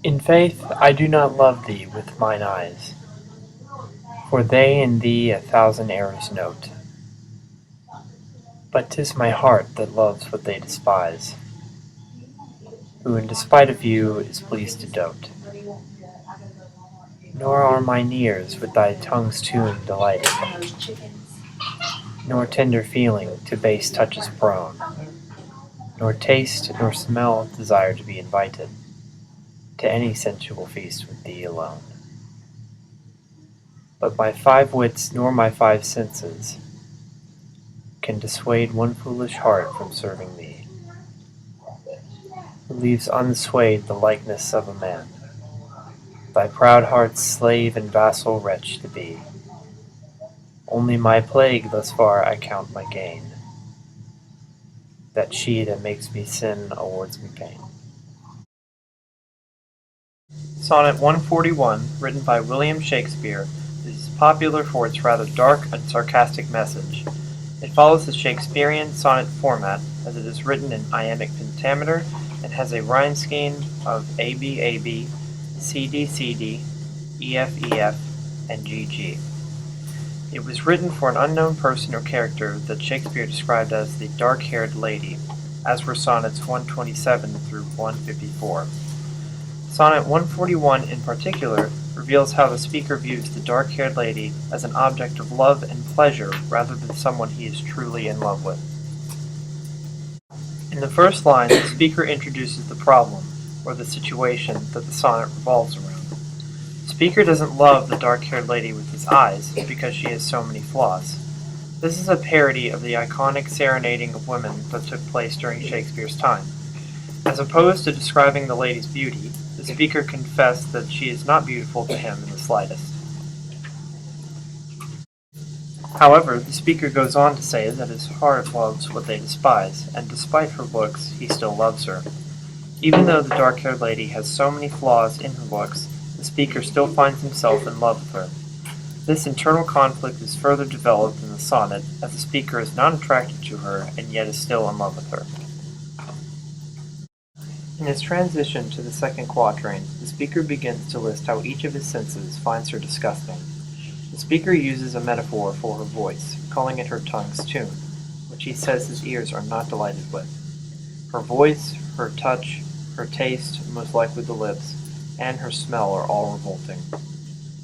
In faith I do not love thee with mine eyes, for they in thee a thousand errors note. But 'tis my heart that loves what they despise, who in despite of you is pleased to dote. Nor are mine ears with thy tongue's tune delighted, nor tender feeling to base touches prone, nor taste nor smell desire to be invited to any sensual feast with thee alone. But my five wits nor my five senses can dissuade one foolish heart from serving thee, who leaves unswayed the likeness of a man, thy proud heart's slave and vassal wretch to be. Only my plague thus far I count my gain, that she that makes me sin awards me pain. Sonnet 141, written by William Shakespeare, is popular for its rather dark and sarcastic message. It follows the Shakespearean sonnet format, as it is written in iambic pentameter and has a rhyme scheme of AB-AB, CD-CD, EF-EF, and GG. It was written for an unknown person or character that Shakespeare described as the dark-haired lady, as were sonnets 127 through 154. Sonnet 141 in particular reveals how the speaker views the dark-haired lady as an object of love and pleasure rather than someone he is truly in love with. In the first line, the speaker introduces the problem, or the situation, that the sonnet revolves around. The speaker doesn't love the dark-haired lady with his eyes because she has so many flaws. This is a parody of the iconic serenading of women that took place during Shakespeare's time. As opposed to describing the lady's beauty, the speaker confessed that she is not beautiful to him in the slightest. However, the speaker goes on to say that his heart loves what they despise, and despite her looks, he still loves her. Even though the dark-haired lady has so many flaws in her looks, the speaker still finds himself in love with her. This internal conflict is further developed in the sonnet, as the speaker is not attracted to her and yet is still in love with her. In his transition to the second quatrain, the speaker begins to list how each of his senses finds her disgusting. The speaker uses a metaphor for her voice, calling it her tongue's tune, which he says his ears are not delighted with. Her voice, her touch, her taste, most likely the lips, and her smell are all revolting.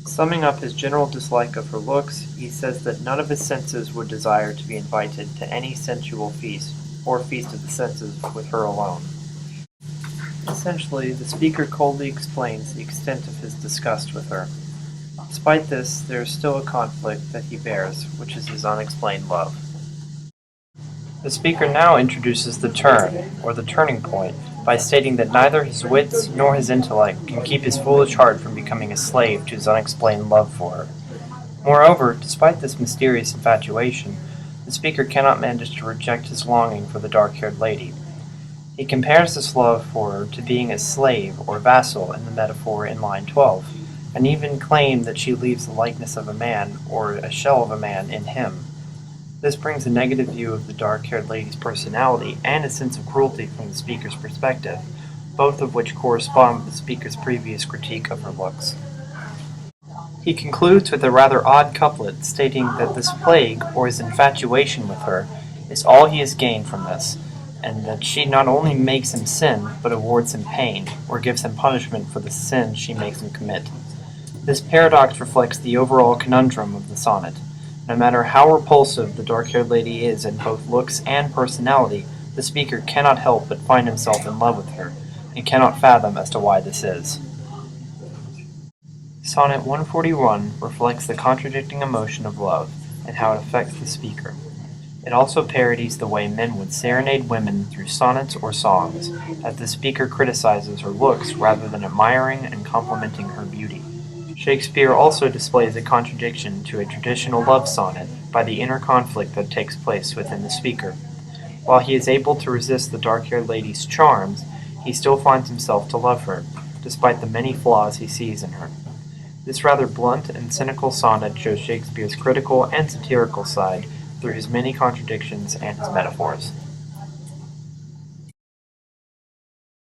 Summing up his general dislike of her looks, he says that none of his senses would desire to be invited to any sensual feast, or feast of the senses with her alone. Essentially, the speaker coldly explains the extent of his disgust with her. Despite this, there is still a conflict that he bears, which is his unexplained love. The speaker now introduces the turn, or the turning point, by stating that neither his wits nor his intellect can keep his foolish heart from becoming a slave to his unexplained love for her. Moreover, despite this mysterious infatuation, the speaker cannot manage to reject his longing for the dark-haired lady. He compares this love for her to being a slave or vassal in the metaphor in line 12, and even claimed that she leaves the likeness of a man, or a shell of a man, in him. This brings a negative view of the dark-haired lady's personality and a sense of cruelty from the speaker's perspective, both of which correspond with the speaker's previous critique of her looks. He concludes with a rather odd couplet stating that this plague, or his infatuation with her, is all he has gained from this, and that she not only makes him sin, but awards him pain, or gives him punishment for the sin she makes him commit. This paradox reflects the overall conundrum of the sonnet. No matter how repulsive the dark-haired lady is in both looks and personality, the speaker cannot help but find himself in love with her, and cannot fathom as to why this is. Sonnet 141 reflects the contradicting emotion of love, and how it affects the speaker. It also parodies the way men would serenade women through sonnets or songs, as the speaker criticizes her looks rather than admiring and complimenting her beauty. Shakespeare also displays a contradiction to a traditional love sonnet by the inner conflict that takes place within the speaker. While he is able to resist the dark-haired lady's charms, he still finds himself to love her, despite the many flaws he sees in her. This rather blunt and cynical sonnet shows Shakespeare's critical and satirical side through his many contradictions and his metaphors.